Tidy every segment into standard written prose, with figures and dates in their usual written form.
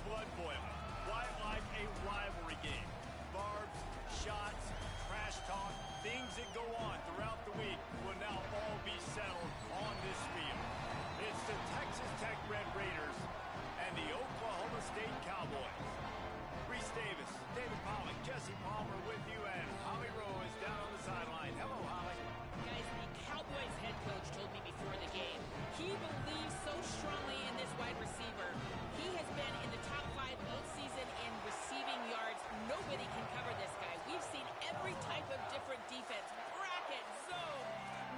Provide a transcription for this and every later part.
blood boiling. Quite like a rivalry game. Barbs, shots, trash talk, things that go on throughout the week will now all be settled on this field. It's the Texas Tech Red Raiders and the Oklahoma State Cowboys. Reese Davis, David Pollack, Jesse Palmer with you, and Holly Rowe is down on the sideline. Hello, Holly. Guys, the Cowboys head coach told me before the game, he believes so strongly in this wide receiver. He has been in the top 5 all season in receiving yards. Nobody can cover this guy. We've seen every type of different defense, bracket, zone.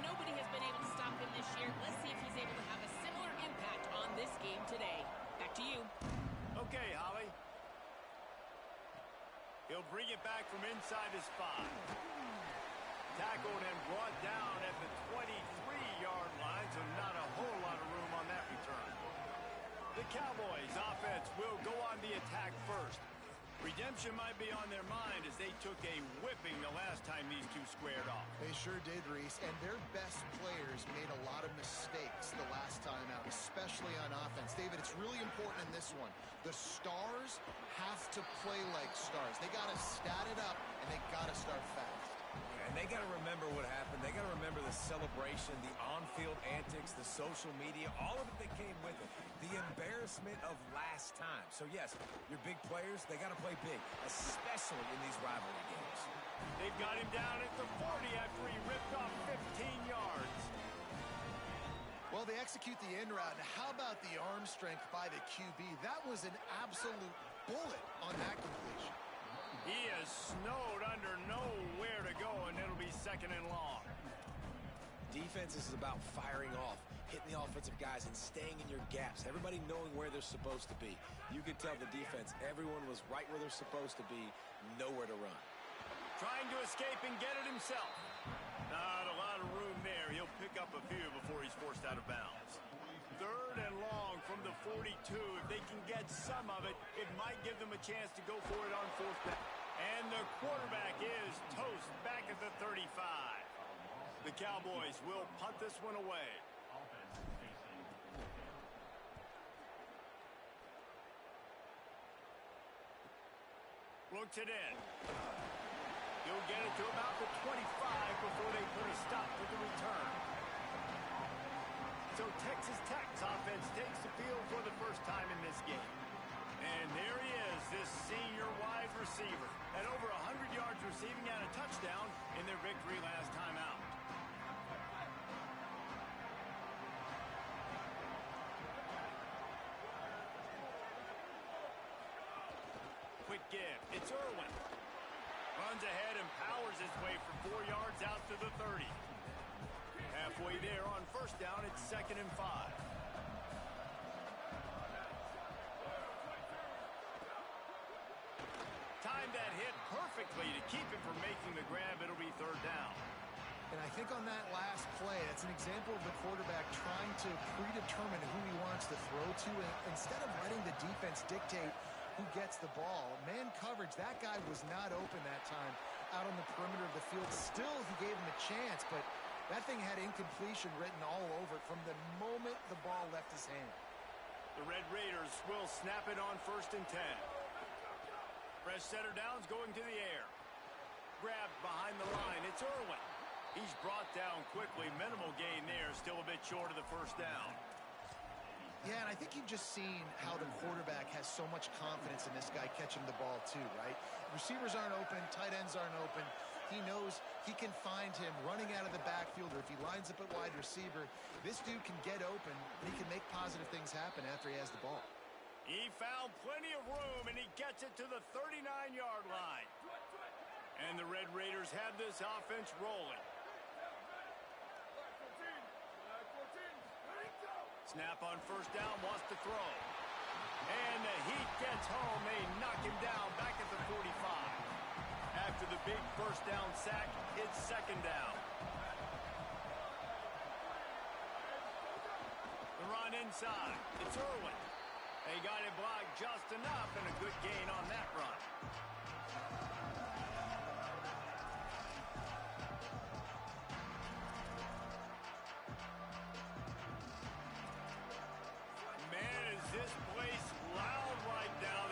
Nobody has been able to stop him this year. Let's see if he's able to have a similar impact on this game today. Back to you. Okay, Holly. He'll bring it back from inside his 5. Tackled and brought down at the 23-yard line, so not a whole lot of room on that return. The Cowboys offense will go on the attack first. Redemption might be on their mind as they took a whipping the last time these two squared off. They sure did, Reese, and their best players made a lot of mistakes the last time out, especially on offense. David, it's really important in this one. The stars have to play like stars. They got to stat it up, and they got to start fast. And they got to remember what happened. They got to remember the celebration, the on-field antics, the social media, all of it that came with it. The embarrassment of last time. So, yes, your big players, they got to play big, especially in these rivalry games. They've got him down at the 40 after he ripped off 15 yards. Well, they execute the end route. And how about the arm strength by the QB? That was an absolute bullet on that completion. He is snowed under, nowhere to go, and it'll be second and long. Defense is about firing off, hitting the offensive guys, and staying in your gaps. Everybody knowing where they're supposed to be. You could tell the defense, everyone was right where they're supposed to be, nowhere to run. Trying to escape and get it himself. Not a lot of room there. He'll pick up a few before he's forced out of bounds. Third and long from the 42. If they can get some of it, it might give them a chance to go for it on fourth down. And the quarterback is toast back at the 35. The Cowboys will punt this one away. Looks it in. He'll get it to about the 25 before they put a stop to the return. So Texas Tech's offense takes the field for the first time in this game. And there he is, this senior wide receiver. At over 100 yards receiving and a touchdown in their victory last time out. Quick give. It's Irwin. Runs ahead and powers his way for 4 yards out to the 30. Halfway there on first down, it's second and 5. Timed that hit perfectly to keep him from making the grab. It'll be third down. And I think on that last play, that's an example of the quarterback trying to predetermine who he wants to throw to, and instead of letting the defense dictate who gets the ball. Man coverage, that guy was not open that time out on the perimeter of the field. Still, he gave him a chance, but that thing had incompletion written all over it from the moment the ball left his hand. The Red Raiders will snap it on first and 10. Fresh setter downs going to the air. Grabbed behind the line. It's Irwin. He's brought down quickly. Minimal gain there. Still a bit short of the first down. Yeah, and I think you've just seen how the quarterback has so much confidence in this guy catching the ball too, right? Receivers aren't open, tight ends aren't open. He knows he can find him running out of the backfield, or if he lines up at wide receiver, this dude can get open, and he can make positive things happen after he has the ball. He found plenty of room, and he gets it to the 39-yard line. And the Red Raiders have this offense rolling. Snap on first down, wants to throw. And the heat gets home. They knock him down back at the 45. After the big first down sack, it's second down. The run inside. It's Irwin. They got it blocked just enough, and a good gain on that run. Man, is this place loud right now.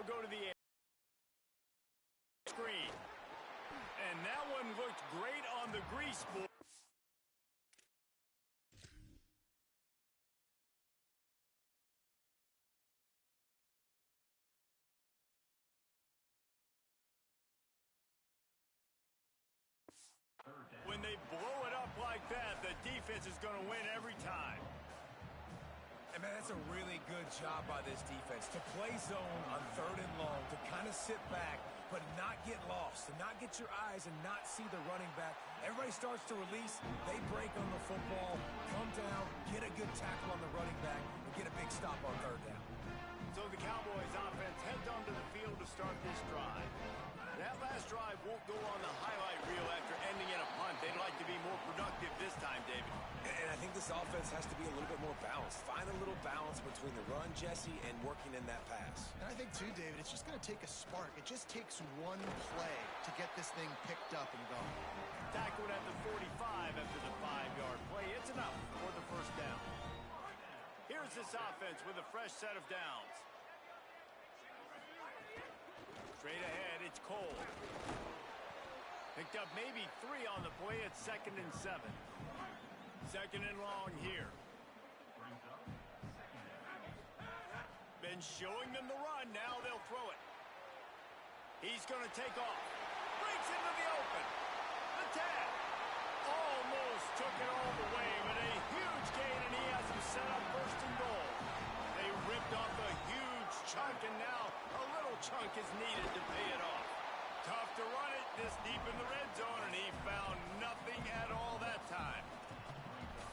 They'll go to the screen. And that one looked great on the grease board. When they blow it up like that, the defense is going to win every time. And man, that's a really good job by this defense to play zone on 3rd and long, to kind of sit back, but not get lost, to not get your eyes and not see the running back. Everybody starts to release, they break on the football, come down, get a good tackle on the running back, and get a big stop on 3rd down. So the Cowboys offense heads onto the field to start this drive. That last drive won't go on the highlight reel after ending in a punt. They'd like to be more productive this time, David. And I think this offense has to be a little bit more balanced. Find a little balance between the run, Jesse, and working in that pass. And I think, too, David, it's just going to take a spark. It just takes one play to get this thing picked up and going. Tackled at the 45 after the 5-yard play. It's enough for the first down. Here's this offense with a fresh set of downs. Straight ahead, it's Cole. Picked up maybe 3 on the play. It's 2nd and 7. 2nd and long here. Been showing them the run. Now they'll throw it. He's going to take off. Breaks into the open. The tag. Almost took it all the way, but a huge gain, and he has him set up 1st and goal. They ripped off a huge chunk, and now a little chunk is needed to pay it off. Tough to run it this deep in the red zone, and he found nothing at all that time.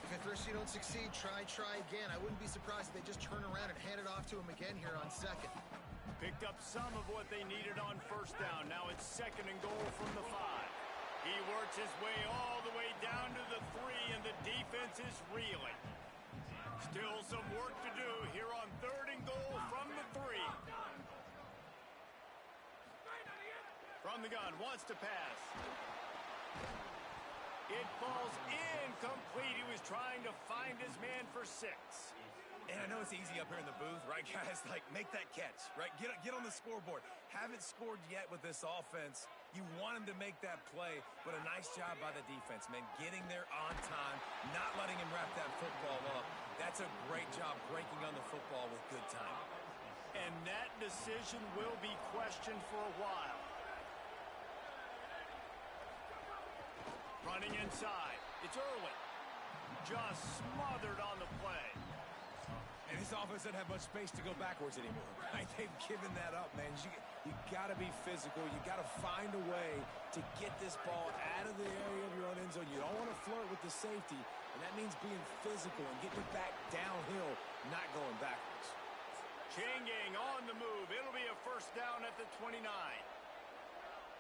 If at first you don't succeed, try again. I wouldn't be surprised if they just turn around and hand it off to him again here on 2nd. Picked up some of what they needed on 1st down. Now it's 2nd and goal from the 5. He works his way all the way down to the 3, and the defense is reeling. Still some work to do here on 3rd and goal from the 3. From the gun, wants to pass. It falls incomplete. He was trying to find his man for 6. And I know it's easy up here in the booth, right, guys? Like, make that catch, right? Get on the scoreboard. Haven't scored yet with this offense. You want him to make that play, but a nice job by the defense, man. Getting there on time, not letting him wrap that football up. That's a great job breaking on the football with good time. And that decision will be questioned for a while. Running inside. It's Irwin. Just smothered on the play. And this offense doesn't have much space to go backwards anymore, right? They've given that up, man. You got to be physical. You got to find a way to get this ball out of the area of your own end zone. You don't want to flirt with the safety, and that means being physical and getting it back downhill, not going backwards. Changing on the move. It'll be a 1st down at the 29.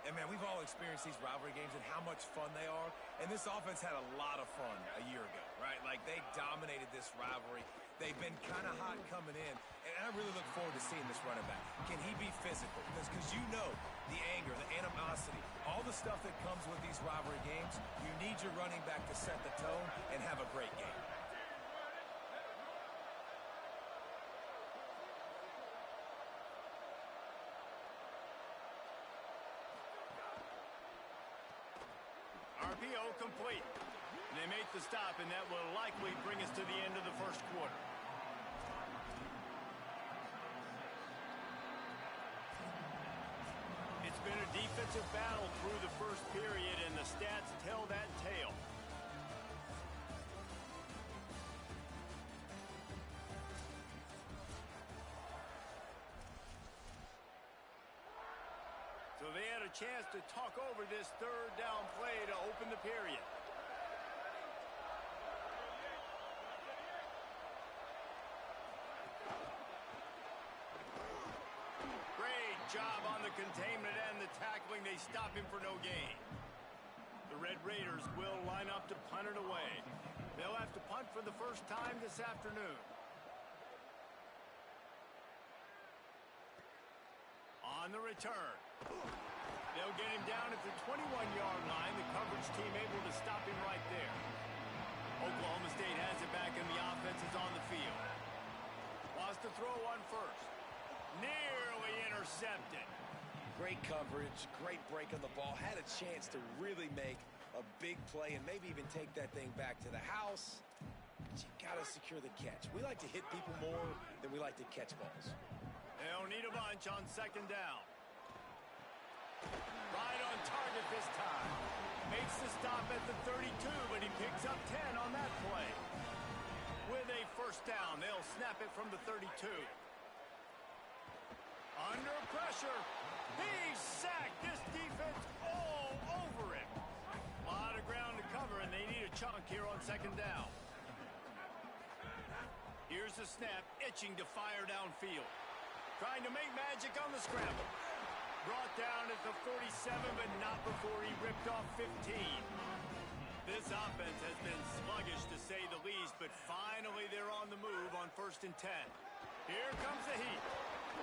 And, man, we've all experienced these rivalry games and how much fun they are. And this offense had a lot of fun a year ago, right? Like, they dominated this rivalry. They've been kind of hot coming in. And I really look forward to seeing this running back. Can he be physical? Because you know the anger, the animosity, all the stuff that comes with these rivalry games, you need your running back to set the tone and have a great game. RPO complete. They make the stop, and that will likely bring us to the end of the 1st quarter. It's been a defensive battle through the 1st period, and the stats tell that tale. So they had a chance to talk over this 3rd down play to open the period. Great job on the containment and the tackling. They stop him for no gain. The Red Raiders will line up to punt it away. They'll have to punt for the 1st time this afternoon. On the return. They'll get him down at the 21-yard line. The coverage team able to stop him right there. Oklahoma State has it back, and the offense is on the field. Wants to throw on 1st. Nearly intercepted. Great coverage, great break on the ball. Had a chance to really make a big play and maybe even take that thing back to the house. But you got to secure the catch. We like to hit people more than we like to catch balls. They'll need a bunch on second down. Right on target this time. Makes the stop at the 32, but he picks up 10 on that play. With a first down, they'll snap it from the 32. Under pressure. He's sacked. This defense all over him. A lot of ground to cover, and they need a chunk here on second down. Here's the snap, itching to fire downfield. Trying to make magic on the scramble. Brought down at the 47, but not before he ripped off 15. This offense has been sluggish, to say the least, but finally they're on the move on 1st and 10. Here comes the heat.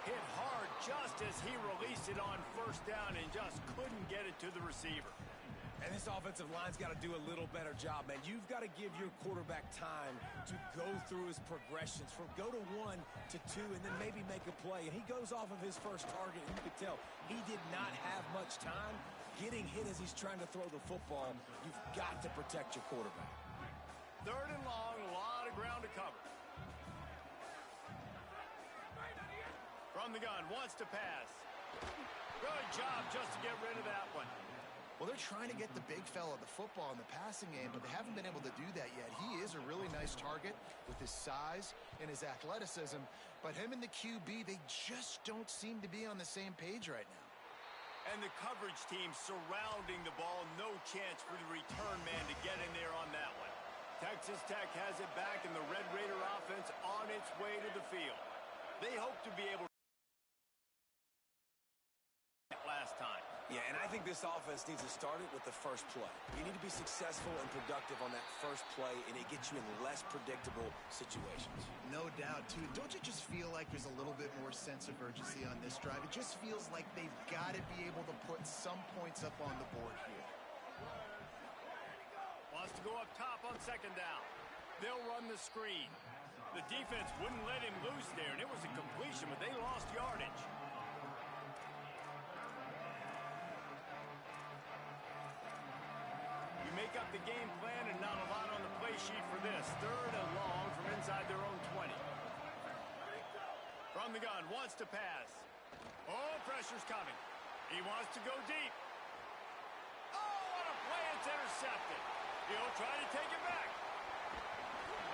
Hit hard just as he released it on first down and just couldn't get it to the receiver. And this offensive line's got to do a little better job, man. You've got to give your quarterback time to go through his progressions from go to 1 to 2 and then maybe make a play. And he goes off of his first target, and you could tell he did not have much time getting hit as he's trying to throw the football. You've got to protect your quarterback. 3rd and long, a lot of ground to cover. From the gun, wants to pass. Good job just to get rid of that one. Well, they're trying to get the big fella the football in the passing game, but they haven't been able to do that yet. He is a really nice target with his size and his athleticism, but him and the QB, they just don't seem to be on the same page right now. And the coverage team surrounding the ball, no chance for the return man to get in there on that one. Texas Tech has it back, and the Red Raider offense on its way to the field. They hope to be able to last time. Yeah, and I think this offense needs to start it with the first play. You need to be successful and productive on that first play, and it gets you in less predictable situations. No doubt, too. Don't you just feel like there's a little bit more sense of urgency on this drive? It just feels like they've got to be able to put some points up on the board here. Wants to go up top on second down. They'll run the screen. The defense wouldn't let him loose there, and it was a completion, but they lost yardage. Make up the game plan and not a lot on the play sheet for this. 3rd and long from inside their own 20. From the gun, wants to pass. Oh, pressure's coming. He wants to go deep. Oh, what a play. It's intercepted. He'll try to take it back.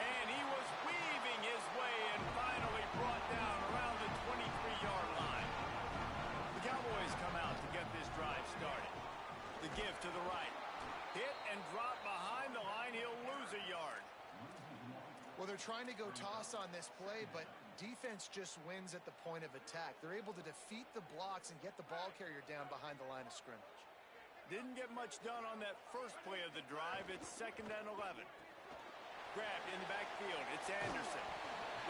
And he was weaving his way and finally brought down around the 23-yard line. The Cowboys come out to get this drive started. The give to the right. Hit and drop behind the line. He'll lose a yard. Well, they're trying to go toss on this play, but defense just wins at the point of attack. They're able to defeat the blocks and get the ball carrier down behind the line of scrimmage. Didn't get much done on that first play of the drive. It's 2nd and 11. Grabbed in the backfield. It's Anderson.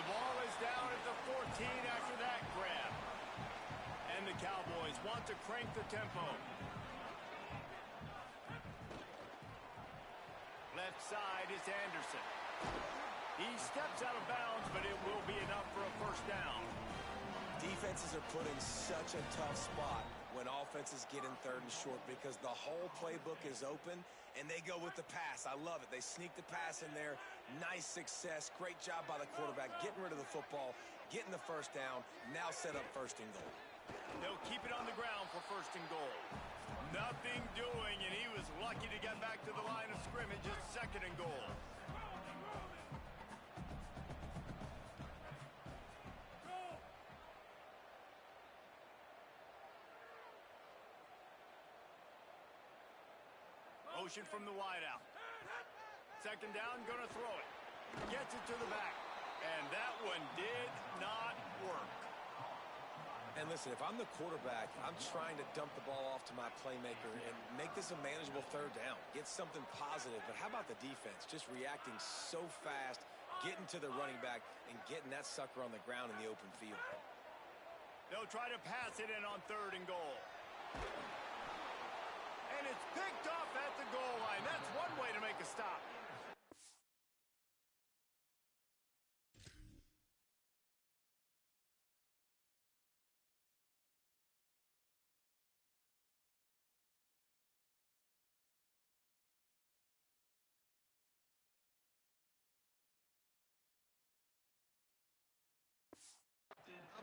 The ball is down at the 14 after that grab. And the Cowboys want to crank the tempo. Left side is Anderson. He steps out of bounds, but it will be enough for a first down. Defenses are put in such a tough spot when offenses get in 3rd and short because the whole playbook is open, and they go with the pass. I love it. They sneak the pass in there. Nice success. Great job by the quarterback getting rid of the football, getting the first down, now set up 1st and goal. They'll keep it on the ground for 1st and goal. Nothing doing, and he was lucky to get back to the line of scrimmage at 2nd and goal. Motion from the wideout. 2nd down, gonna throw it. Gets it to the back. And that one did not work. And listen, if I'm the quarterback, I'm trying to dump the ball off to my playmaker and make this a manageable 3rd down. Get something positive. But how about the defense? Just reacting so fast, getting to the running back, and getting that sucker on the ground in the open field. They'll try to pass it in on 3rd and goal. And it's picked off at the goal line. That's one way to make a stop.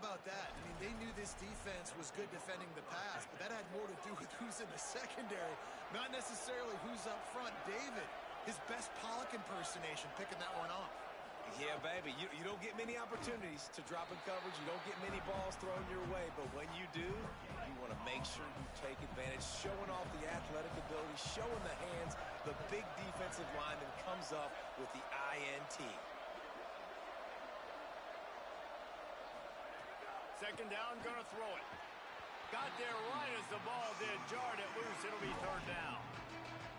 about that. I mean, they knew this defense was good defending the pass, but that had more to do with who's in the secondary, not necessarily who's up front. David, his best Pollock impersonation, picking that one off. Yeah, baby, you don't get many opportunities to drop in coverage. You don't get many balls thrown your way, but when you do, you want to make sure you take advantage, showing off the athletic ability, showing the hands. The big defensive lineman comes up with the INT. Second down, gonna throw it. Got there right as the ball did. Jarred it loose. It'll be third down.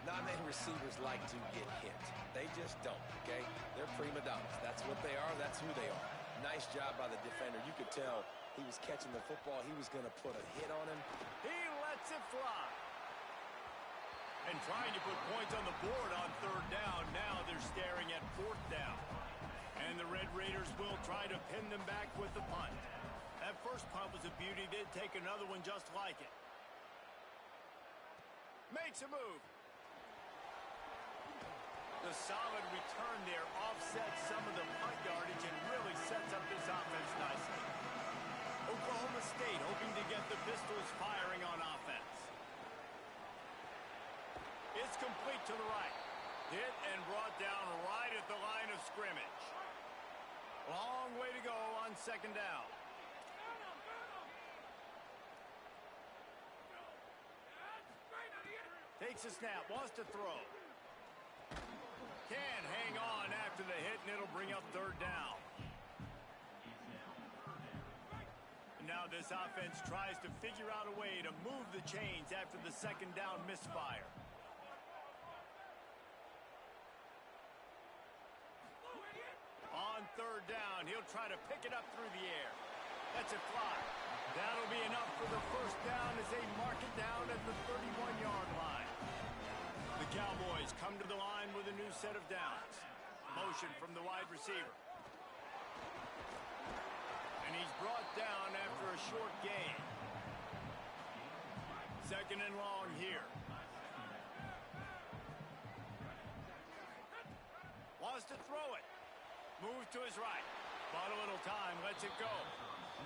Non-name receivers like to get hit. They just don't, okay? They're prima donnas. That's what they are. That's who they are. Nice job by the defender. You could tell he was catching the football. He was going to put a hit on him. He lets it fly. And trying to put points on the board on third down. Now they're staring at fourth down. And the Red Raiders will try to pin them back with the punt. That first punt was a beauty. They'd take another one just like it. Makes a move. The solid return there offsets some of the punt yardage and really sets up this offense nicely. Oklahoma State hoping to get the Pistols firing on offense. It's complete to the right. Hit and brought down right at the line of scrimmage. Long way to go on second down. Takes a snap, wants to throw. Can hang on after the hit, and it'll bring up third down. Now this offense tries to figure out a way to move the chains after the second down misfire. On third down, he'll try to pick it up through the air. That's a fly. That'll be enough for the first down as they mark it down at the 31-yard line. The Cowboys come to the line with a new set of downs. Motion from the wide receiver. And he's brought down after a short gain. Second and long here. Wants to throw it. Moves to his right. Bought a little time, lets it go.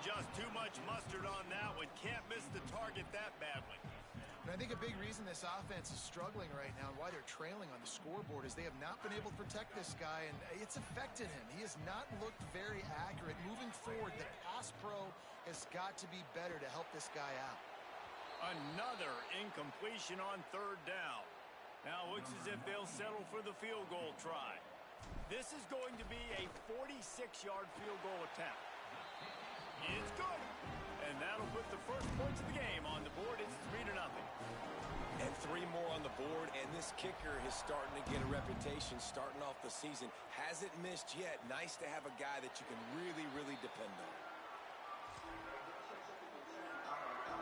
Just too much mustard on that one. Can't miss the target that badly. And I think a big reason this offense is struggling right now and why they're trailing on the scoreboard is they have not been able to protect this guy, and it's affected him. He has not looked very accurate. Moving forward, the pass pro has got to be better to help this guy out. Another incompletion on third down. Now looks as if they'll settle for the field goal try. This is going to be a 46-yard field goal attempt. It's good. And that'll put the first points of the game on the board. It's 3-0. And 3 more on the board, and this kicker is starting to get a reputation starting off the season. Hasn't missed yet. Nice to have a guy that you can really, really depend on.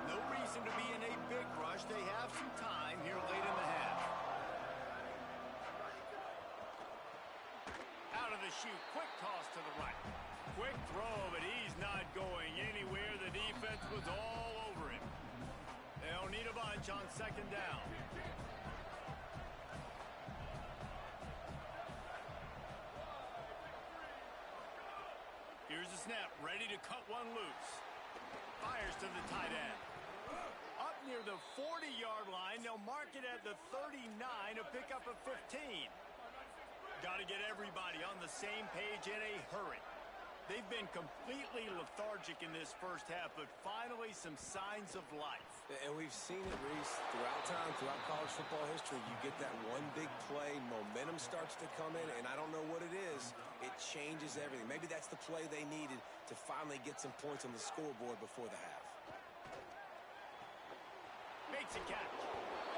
No reason to be in a big rush. They have some time here late in the half. Out of the chute, quick toss to the right. Quick throw, but he's not going anywhere. The defense was all over him. They'll need a bunch on second down. Here's a snap, ready to cut one loose. Fires to the tight end. Up near the 40-yard line, they'll mark it at the 39, a pickup of 15. Got to get everybody on the same page in a hurry. They've been completely lethargic in this first half, but finally some signs of life. And we've seen it, Reese, throughout time, throughout college football history. You get that one big play, momentum starts to come in, and I don't know what it is. It changes everything. Maybe that's the play they needed to finally get some points on the scoreboard before the half. Makes a catch.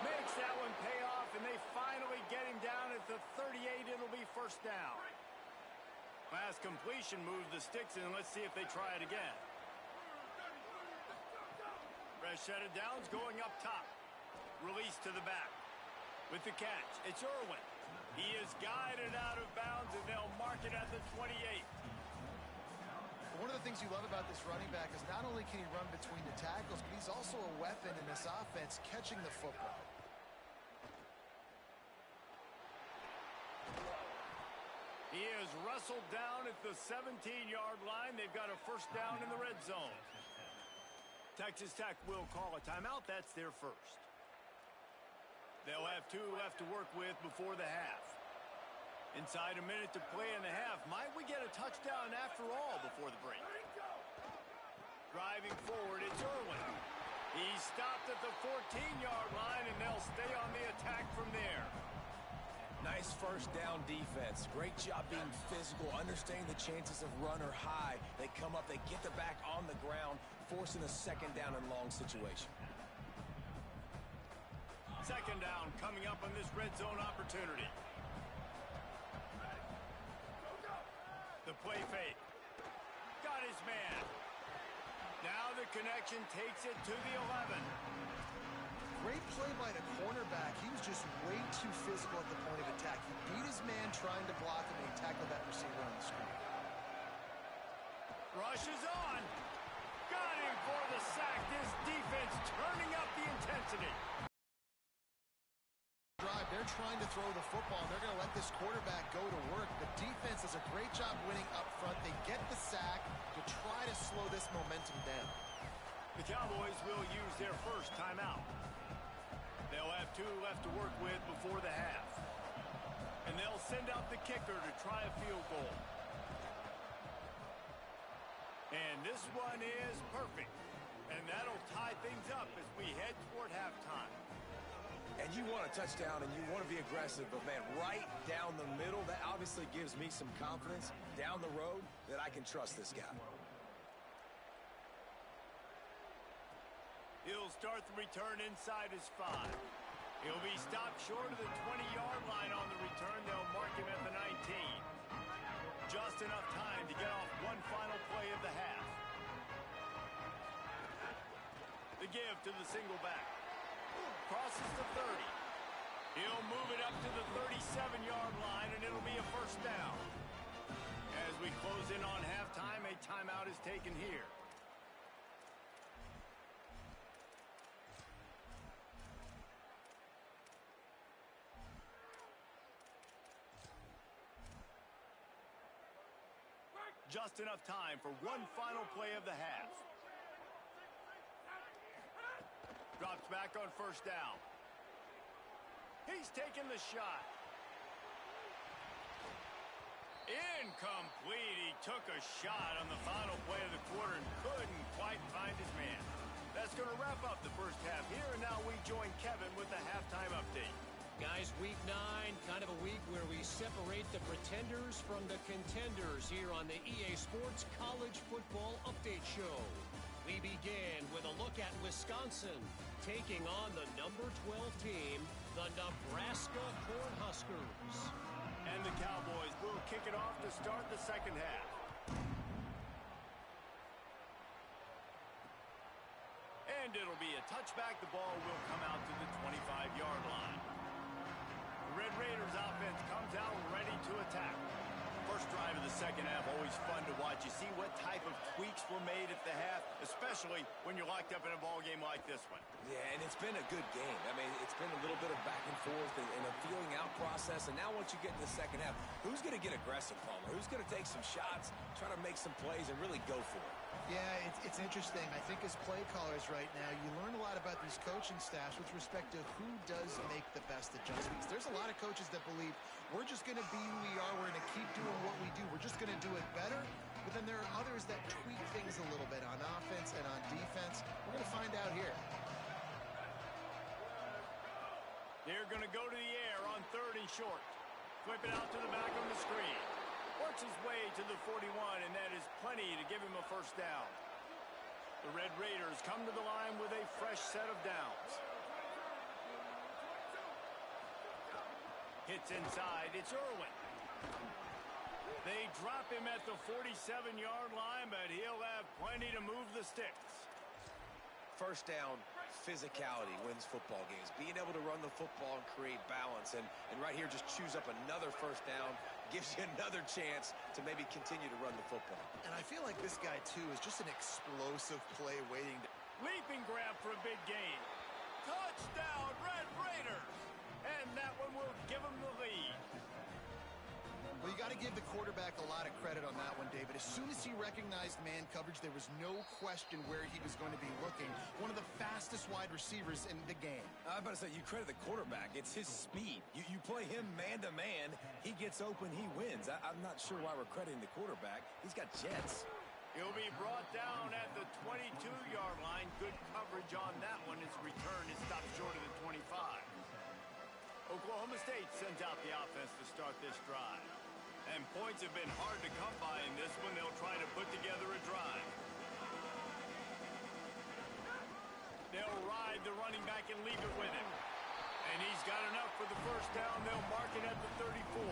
Makes that one pay off, and they finally get him down at the 38. It'll be first down. Last completion moved the sticks in. Let's see if they try it again. Fresh set of downs going up top. Release to the back. With the catch, it's Irwin. He is guided out of bounds, and they'll mark it at the 28. One of the things you love about this running back is not only can he run between the tackles, but he's also a weapon in this offense catching the football. He is wrestled down at the 17-yard line. They've got a first down in the red zone. Texas Tech will call a timeout. That's their first. They'll have 2 left to work with before the half. Inside a minute to play in the half. Might we get a touchdown after all before the break? Driving forward, it's Irwin. He's stopped at the 14-yard line, and they'll stay on the attack from there. Nice first down defense. Great job being physical, understanding the chances of run or high. They come up, they get the back on the ground, forcing a second down and long situation. Second down coming up on this red zone opportunity. The play fake. Got his man. Now the connection takes it to the 11. Great play by the cornerback. He was just way too physical at the point of attack. He beat his man trying to block him, and he tackled that receiver on the screen. Rush is on. Got him for the sack. This defense turning up the intensity. Drive. They're trying to throw the football. They're going to let this quarterback go to work. The defense does a great job winning up front. They get the sack to try to slow this momentum down. The Cowboys will use their first timeout. They'll have 2 left to work with before the half. And they'll send out the kicker to try a field goal. And this one is perfect. And that'll tie things up as we head toward halftime. And you want a touchdown and you want to be aggressive, but man, right down the middle, that obviously gives me some confidence down the road that I can trust this guy. He'll start the return inside his 5. He'll be stopped short of the 20-yard line on the return. They'll mark him at the 19. Just enough time to get off one final play of the half. The give to the single back. Crosses the 30. He'll move it up to the 37-yard line, and it'll be a first down. As we close in on halftime, a timeout is taken here. Just enough time for one final play of the half. Drops back on first down. He's taking the shot. Incomplete. He took a shot on the final play of the quarter and couldn't quite find his man. That's going to wrap up the first half here, and now we join Kevin with the halftime update. Guys, week 9, kind of a week where we separate the pretenders from the contenders here on the EA Sports College Football Update Show. We begin with a look at Wisconsin taking on the number 12 team, the Nebraska Cornhuskers. And the Cowboys will kick it off to start the second half. And it'll be a touchback. The ball will come out to the 25-yard line. The Red Raiders offense comes out ready to attack. First drive of the second half, always fun to watch. You see what type of tweaks were made at the half, especially when you're locked up in a ball game like this one. Yeah, and it's been a good game. I mean, it's been a little bit of back and forth and a feeling out process. And now once you get in the second half, who's going to get aggressive, Palmer? Who's going to take some shots, try to make some plays, and really go for it? Yeah, it's interesting. I think as play callers right now, you learn a lot about these coaching staffs with respect to who does make the best adjustments. There's a lot of coaches that believe we're just going to be who we are. We're going to keep doing what we do. We're just going to do it better. But then there are others that tweak things a little bit on offense and on defense. We're going to find out here. They're going to go to the air on 3rd and short. Flip it out to the back on the screen. Works his way to the 41, and that is plenty to give him a first down. The Red Raiders come to the line with a fresh set of downs. Hits inside. It's Irwin. They drop him at the 47-yard line, but he'll have plenty to move the sticks. First down, physicality wins football games. Being able to run the football and create balance. And right here, just choose up another first down. Gives you another chance to maybe continue to run the football. And I feel like this guy, too, is just an explosive play waiting to... Leaping grab for a big gain. Touchdown, Red Raiders! And that one will give them the lead. Well, you got to give the quarterback a lot of credit on that one, David. As soon as he recognized man coverage, there was no question where he was going to be looking. One of the fastest wide receivers in the game. I was about to say, you credit the quarterback. It's his speed. You play him man-to-man, he gets open, he wins. I'm not sure why we're crediting the quarterback. He's got jets. He'll be brought down at the 22-yard line. Good coverage on that one. His return is stopped short of the 25. Oklahoma State sends out the offense to start this drive. And points have been hard to come by in this one. They'll try to put together a drive. They'll ride the running back and leave it with him. And he's got enough for the first down. They'll mark it at the 34.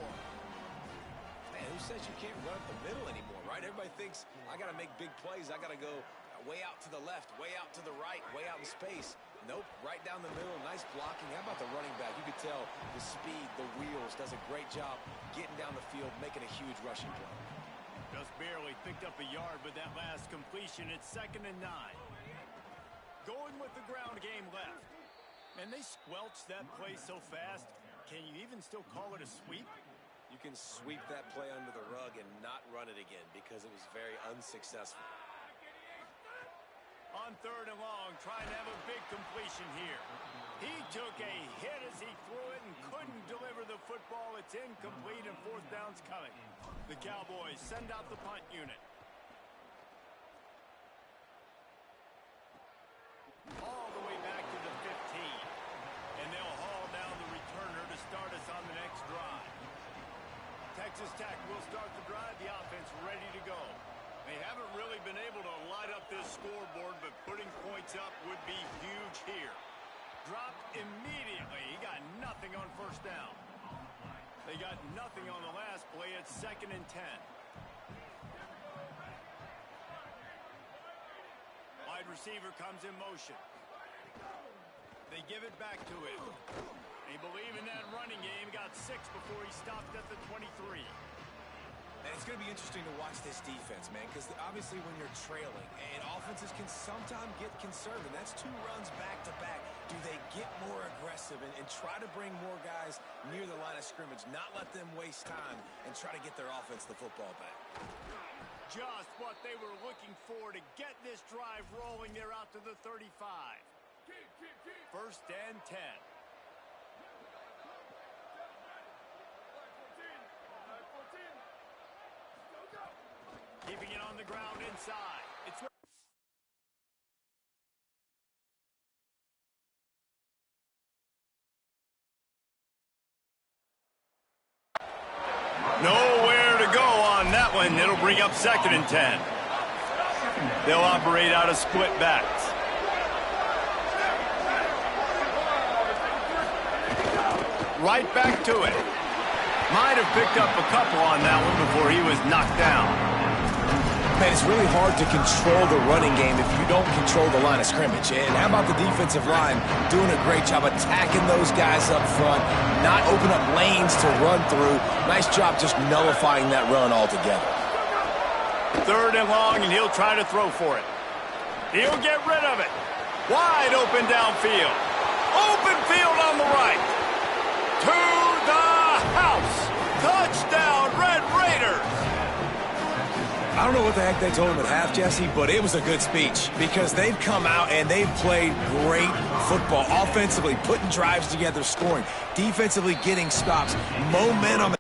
Man, who says you can't run up the middle anymore, right? Everybody thinks, I got to make big plays. I got to go way out to the left, way out to the right, way out in space. Nope, right down the middle, nice blocking. How about the running back? You could tell the speed, the wheels, does a great job getting down the field, making a huge rushing play. Just barely picked up a yard with that last completion. It's 2nd and 9. Going with the ground game left. And they squelched that play so fast. Can you even still call it a sweep? You can sweep that play under the rug and not run it again because it was very unsuccessful. On 3rd and long, trying to have a big completion here. He took a hit as he threw it and couldn't deliver the football. It's incomplete and 4th down's coming. The Cowboys send out the punt unit. All the way back to the 15. And they'll haul down the returner to start us on the next drive. Texas Tech will start the drive. The offense ready to go. They haven't really been able to light up this scoreboard, but putting points up would be huge here. Dropped immediately. He got nothing on 1st down. They got nothing on the last play. It's 2nd and 10. Wide receiver comes in motion. They give it back to him. They believe in that running game. Got 6 before he stopped at the 23. And it's going to be interesting to watch this defense, man, because obviously when you're trailing, and offenses can sometimes get conservative. That's 2 runs back-to-back. Do they get more aggressive and try to bring more guys near the line of scrimmage, not let them waste time, and try to get their offense the football back? Just what they were looking for to get this drive rolling. They're out to the 35. 1st and 10. Keeping it on the ground inside. It's nowhere to go on that one. It'll bring up 2nd and 10. They'll operate out of split backs. Right back to it. Might have picked up a couple on that one before he was knocked down. Man, it's really hard to control the running game if you don't control the line of scrimmage. And how about the defensive line doing a great job attacking those guys up front, not open up lanes to run through. Nice job just nullifying that run altogether. 3rd and long, and he'll try to throw for it. He'll get rid of it. Wide open downfield. Open field on the right. To the house. Touchdown, Red Raiders. I don't know what the heck they told him at half, Jesse, but it was a good speech because they've come out and they've played great football. Offensively, putting drives together, scoring. Defensively, getting stops. Momentum.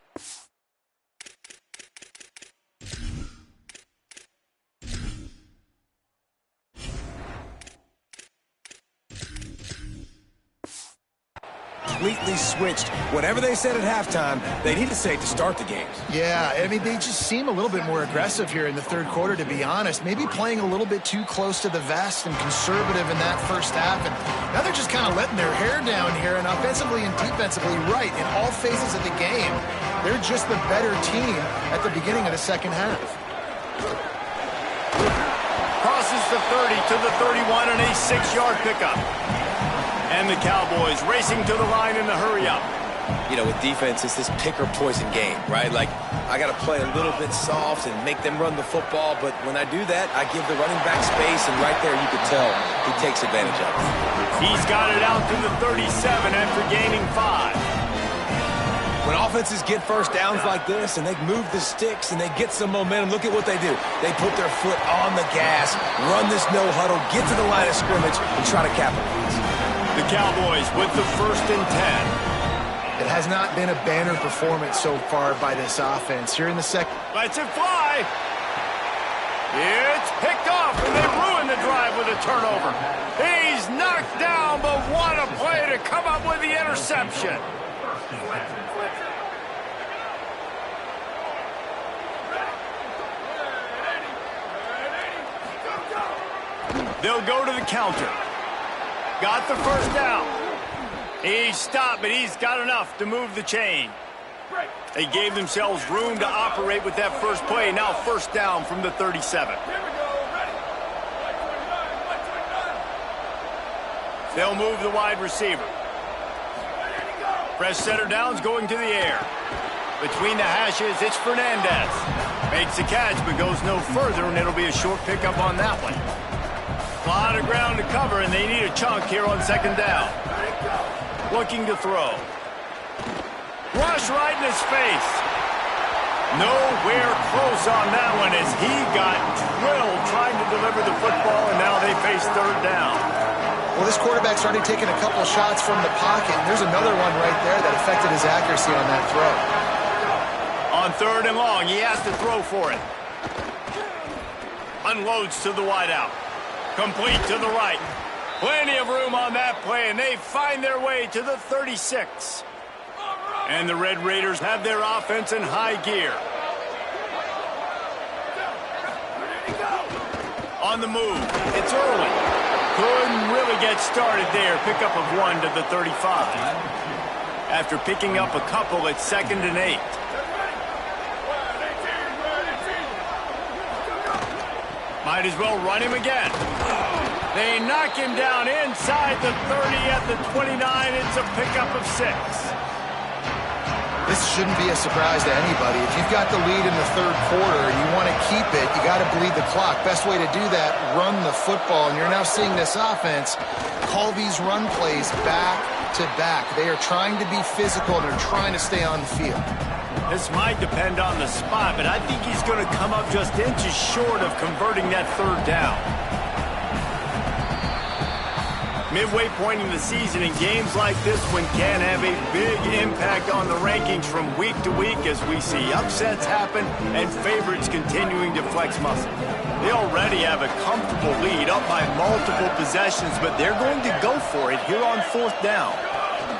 Completely switched. Whatever they said at halftime, they need to say to start the games. Yeah, I mean, they just seem a little bit more aggressive here in the 3rd quarter, to be honest. Maybe playing a little bit too close to the vest and conservative in that 1st half. And now they're just kind of letting their hair down here, and offensively and defensively, right, in all phases of the game, they're just the better team at the beginning of the 2nd half. Crosses the 30 to the 31 and a 6-yard pickup. And the Cowboys racing to the line in the hurry-up. You know, with defense, it's this pick-or-poison game, right? Like, I got to play a little bit soft and make them run the football, but when I do that, I give the running back space, and right there you could tell he takes advantage of it. He's got it out to the 37 after gaining 5. When offenses get first downs like this and they move the sticks and they get some momentum, look at what they do. They put their foot on the gas, run this no-huddle, get to the line of scrimmage, and try to capitalize. The Cowboys with the 1st and 10. It has not been a banner performance so far by this offense. Here in the second. Lets it fly. It's picked off, and they ruin the drive with a turnover. He's knocked down, but what a play to come up with the interception. They'll go to the counter. Got the 1st down. He stopped, but he's got enough to move the chain. They gave themselves room to operate with that first play. Now 1st down from the 37. They'll move the wide receiver. Press center downs going to the air. Between the hashes, it's Fernandez. Makes the catch, but goes no further, and it'll be a short pickup on that one. A lot of ground to cover, and they need a chunk here on 2nd down. Looking to throw. Rush right in his face. Nowhere close on that one as he got drilled trying to deliver the football, and now they face 3rd down. Well, this quarterback's already taken a couple shots from the pocket, and there's another one right there that affected his accuracy on that throw. On 3rd and long, he has to throw for it. Unloads to the wideout. Complete to the right. Plenty of room on that play, and they find their way to the 36. And the Red Raiders have their offense in high gear. On the move, it's early. Couldn't really get started there. Pickup of 1 to the 35. After picking up a couple, it's 2nd and 8. Might as well run him again. They knock him down inside the 30 at the 29. It's a pickup of 6. This shouldn't be a surprise to anybody. If you've got the lead in the 3rd quarter and you want to keep it, you got to bleed the clock. Best way to do that, run the football. And you're now seeing this offense call these run plays back to back. They are trying to be physical, and they're trying to stay on the field. This might depend on the spot, but I think he's going to come up just inches short of converting that 3rd down. Midway point in the season, and games like this one can have a big impact on the rankings from week to week as we see upsets happen and favorites continuing to flex muscle. They already have a comfortable lead up by multiple possessions, but they're going to go for it here on 4th down.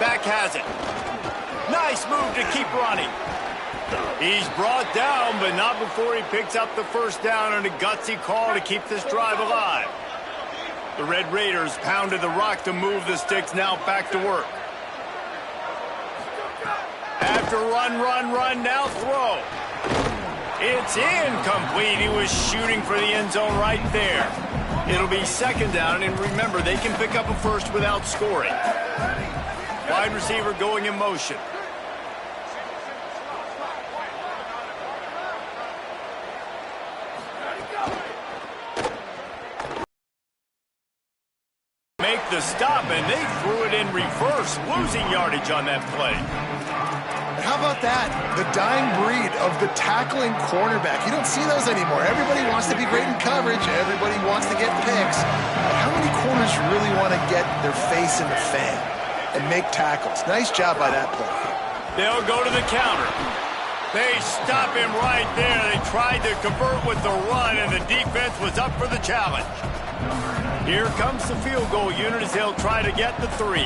Back has it. Nice move to keep running. He's brought down, but not before he picks up the 1st down and a gutsy call to keep this drive alive. The Red Raiders pounded the rock to move the sticks, now back to work. After run, now throw. It's incomplete. He was shooting for the end zone right there. It'll be 2nd down, and remember, they can pick up a 1st without scoring. Wide receiver going in motion. Make the stop, and they threw it in reverse, losing yardage on that play. How about that? The dying breed of the tackling cornerback. You don't see those anymore. Everybody wants to be great in coverage. Everybody wants to get picks. But how many corners really want to get their face in the fan and make tackles? Nice job by that play. They'll go to the counter. They stop him right there. They tried to convert with the run, and the defense was up for the challenge. Here comes the field goal unit as they'll try to get the 3.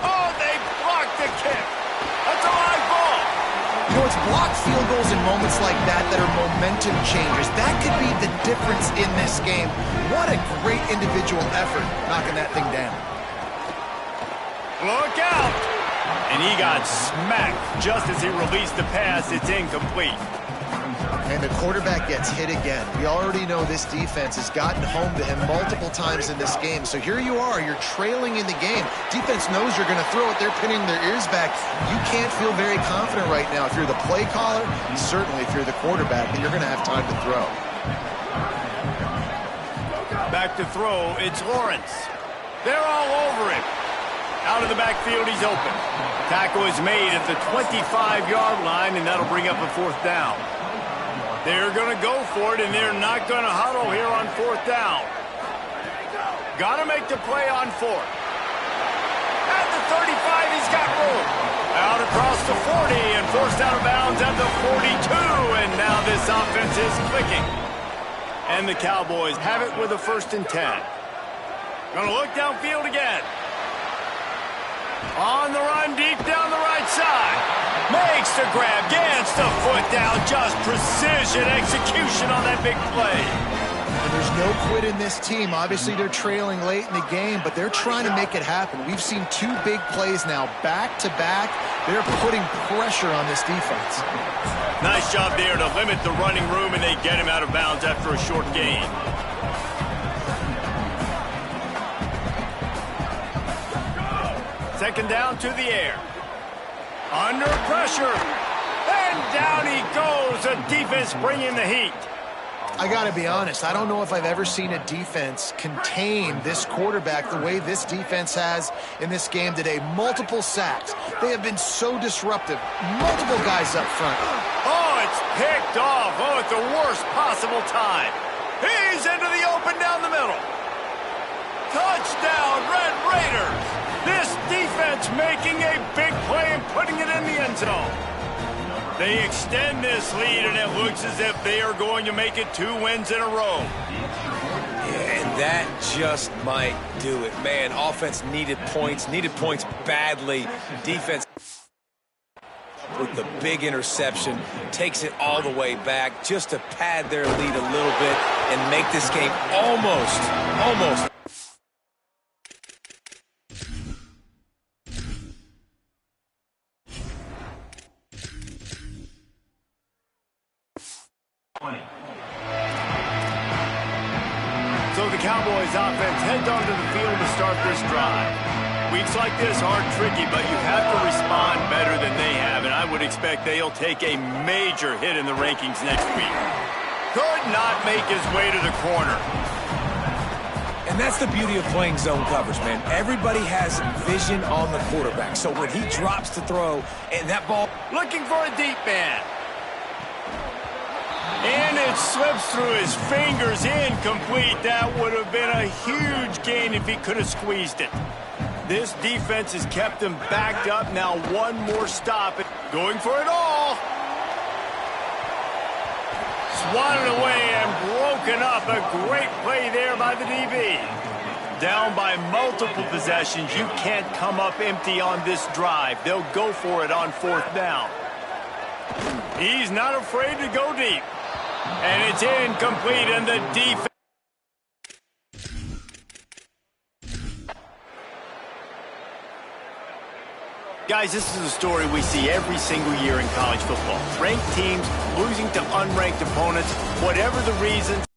Oh, they blocked the kick. That's a live ball. You know, it's blocked field goals in moments like that that are momentum changers. That could be the difference in this game. What a great individual effort knocking that thing down. Look out. And he got smacked just as he released the pass. It's incomplete. And the quarterback gets hit again. We already know this defense has gotten home to him multiple times in this game. So here you are, you're trailing in the game. Defense knows you're going to throw it. They're pinning their ears back. You can't feel very confident right now if you're the play caller, and certainly if you're the quarterback, that you're going to have time to throw. Back to throw, it's Lawrence. They're all over him. Out down in the backfield. He's open. Tackle is made at the 25-yard line, and that'll bring up a 4th down. They're going to go for it, and they're not going to huddle here on 4th down. Got to make the play on 4th. At the 35, he's got room. Out across the 40 and forced out of bounds at the 42, and now this offense is clicking. And the Cowboys have it with a 1st and 10. Going to look downfield again. On the run, deep down the right side. Makes the grab, gets the foot down. Just precision execution on that big play. And there's no quit in this team. Obviously, they're trailing late in the game, but they're trying to make it happen. We've seen 2 big plays now, back-to-back. They're putting pressure on this defense. Nice job there to limit the running room, and they get him out of bounds after a short gain. Second down to the air. Under pressure. And down he goes. The defense bringing the heat. I got to be honest, I don't know if I've ever seen a defense contain this quarterback the way this defense has in this game today. Multiple sacks. They have been so disruptive. Multiple guys up front. Oh, it's picked off. Oh, at the worst possible time. He's into the open down the middle. Touchdown, Red Raiders. This defense making a big play and putting it in the end zone. They extend this lead, and it looks as if they are going to make it 2 wins in a row. Yeah, and that just might do it. Man, offense needed points badly. Defense with the big interception takes it all the way back just to pad their lead a little bit and make this game almost. So the Cowboys offense heads onto the field to start this drive. Weeks like this aren't tricky, but you have to respond better than they have, and I would expect they'll take a major hit in the rankings next week. Could not make his way to the corner. And that's the beauty of playing zone coverage, man. Everybody has vision on the quarterback, so when he drops to throw, and that ball... Looking for a deep man. And it slips through his fingers, incomplete. That would have been a huge gain if he could have squeezed it. This defense has kept him backed up. Now 1 more stop. Going for it all. Swatted away and broken up. A great play there by the DB. Down by multiple possessions. You can't come up empty on this drive. They'll go for it on 4th down. He's not afraid to go deep. And it's incomplete, and the defense... Guys, this is a story we see every single year in college football. Ranked teams losing to unranked opponents, whatever the reasons.